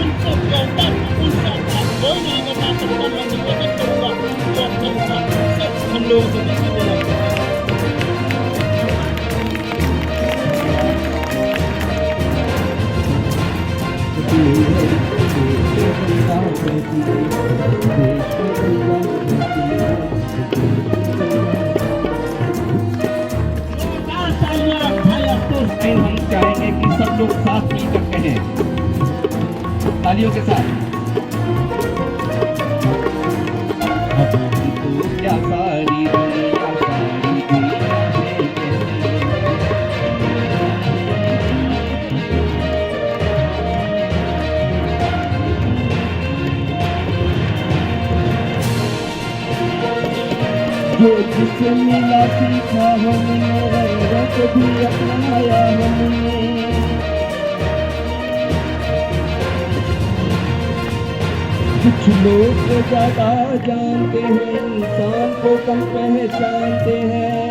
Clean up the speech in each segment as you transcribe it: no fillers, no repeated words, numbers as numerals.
उनसे कहता उनका था कोई नहीं बता सकता। मैं निवेदन करूंगा कि अपने माध्यम से हम लोगों को दिखा देना। हम चाहेंगे कि सब लोग साथ मिलकर कहें तालियों के साथ। क्या सारी दुनिया से जो जिसे मिला सीखा हमने, रंग भी अपनाया हमने। कुछ लोग ज्यादा जानते हैं, इंसान को कम पहचानते हैं।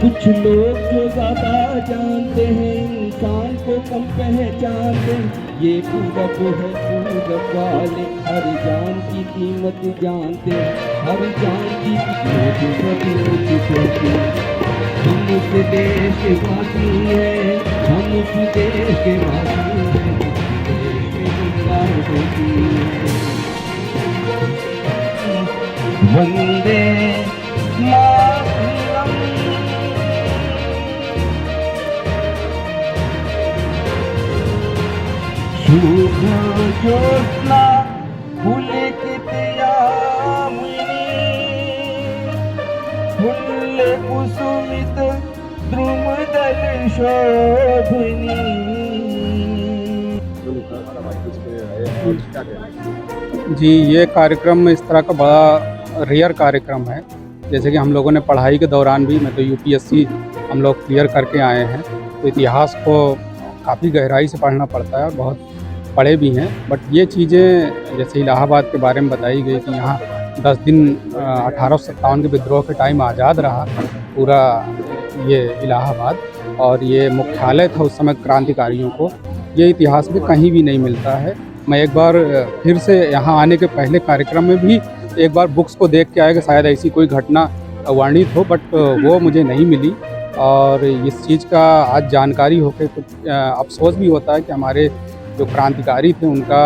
कुछ लोग जो ज्यादा जानते हैं, इंसान को कम पहचानते हैं। ये पूरब है पूरब वाले हर जान की कीमत जानते हैं, हर जान की कीमत। हम उस देश के वासी हैं, हम उस देश के वासी हैं, देश में गुजारा होती है। वंदे मातरम। शुभ ज्योत्स्ना पुलकित यामिनी, फुल्ल कुसुमित द्रुमदल शोभिनी। जी, ये कार्यक्रम इस तरह का बड़ा रेयर कार्यक्रम है। जैसे कि हम लोगों ने पढ़ाई के दौरान भी, मैं तो यूपीएससी हम लोग क्लियर करके आए हैं, तो इतिहास को काफ़ी गहराई से पढ़ना पड़ता है और बहुत पढ़े भी हैं। बट ये चीज़ें जैसे इलाहाबाद के बारे में बताई गई कि यहाँ 10 दिन 1857 के विद्रोह के टाइम आज़ाद रहा पूरा ये इलाहाबाद, और ये मुख्यालय था उस समय क्रांतिकारियों को। ये इतिहास में कहीं भी नहीं मिलता है। मैं एक बार फिर से यहाँ आने के पहले कार्यक्रम में भी एक बार बुक्स को देख के आया कि शायद ऐसी कोई घटना वर्णित हो, बट वो मुझे नहीं मिली। और इस चीज़ का आज जानकारी होकर कुछ अफसोस भी होता है कि हमारे जो क्रांतिकारी थे उनका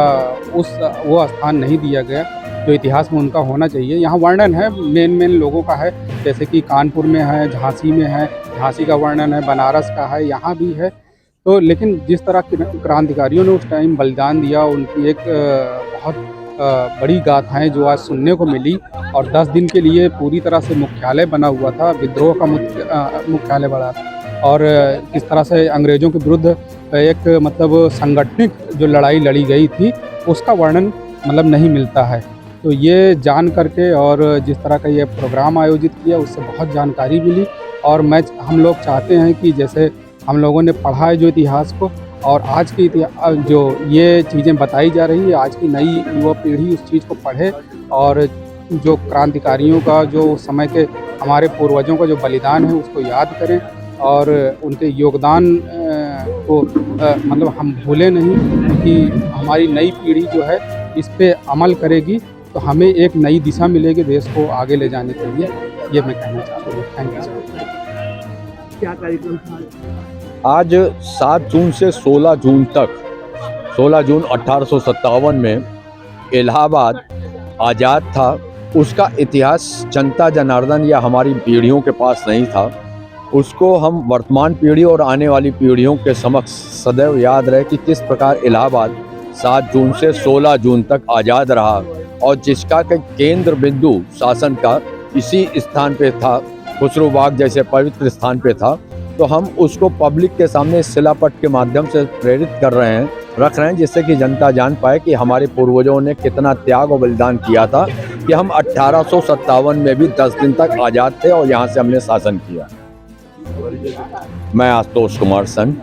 वो स्थान नहीं दिया गया जो इतिहास में उनका होना चाहिए। यहाँ वर्णन है मेन लोगों का है, जैसे कि कानपुर में है, झांसी में है, झांसी का वर्णन है, बनारस का है, यहाँ भी है। तो लेकिन जिस तरह के क्रांतिकारियों ने उस टाइम बलिदान दिया, उनकी एक बहुत बड़ी गाथाएं जो आज सुनने को मिली। और 10 दिन के लिए पूरी तरह से मुख्यालय बना हुआ था, विद्रोह का मुख्यालय बना, और किस तरह से अंग्रेज़ों के विरुद्ध एक मतलब संगठनिक जो लड़ाई लड़ी गई थी उसका वर्णन मतलब नहीं मिलता है। तो ये जान करके और जिस तरह का ये प्रोग्राम आयोजित किया उससे बहुत जानकारी मिली। और हम लोग चाहते हैं कि जैसे हम लोगों ने पढ़ा है जो इतिहास को, और आज की जो ये चीज़ें बताई जा रही है, आज की नई युवा पीढ़ी उस चीज़ को पढ़े और जो क्रांतिकारियों का जो समय के हमारे पूर्वजों का जो बलिदान है उसको याद करें और उनके योगदान को मतलब हम भूलें नहीं। कि हमारी नई पीढ़ी जो है इस पे अमल करेगी तो हमें एक नई दिशा मिलेगी देश को आगे ले जाने के लिए। ये मैं कहना चाहता हूँ। Thank you. क्या कार्यक्रम था आज 7 जून से 16 जून तक, 16 जून 1857 में इलाहाबाद आज़ाद था, उसका इतिहास जनता जनार्दन या हमारी पीढ़ियों के पास नहीं था। उसको हम वर्तमान पीढ़ी और आने वाली पीढ़ियों के समक्ष सदैव याद रहे कि किस प्रकार इलाहाबाद 7 जून से 16 जून तक आज़ाद रहा और जिसका केंद्र बिंदु शासन का इसी स्थान पे था, खुसरोबाग जैसे पवित्र स्थान पे था। तो हम उसको पब्लिक के सामने इस शिलापट के माध्यम से प्रेरित रख रहे हैं जिससे कि जनता जान पाए कि हमारे पूर्वजों ने कितना त्याग और बलिदान किया था कि हम 1857 में भी 10 दिन तक आज़ाद थे और यहाँ से हमने शासन किया। मैं आशुतोष कुमार सन।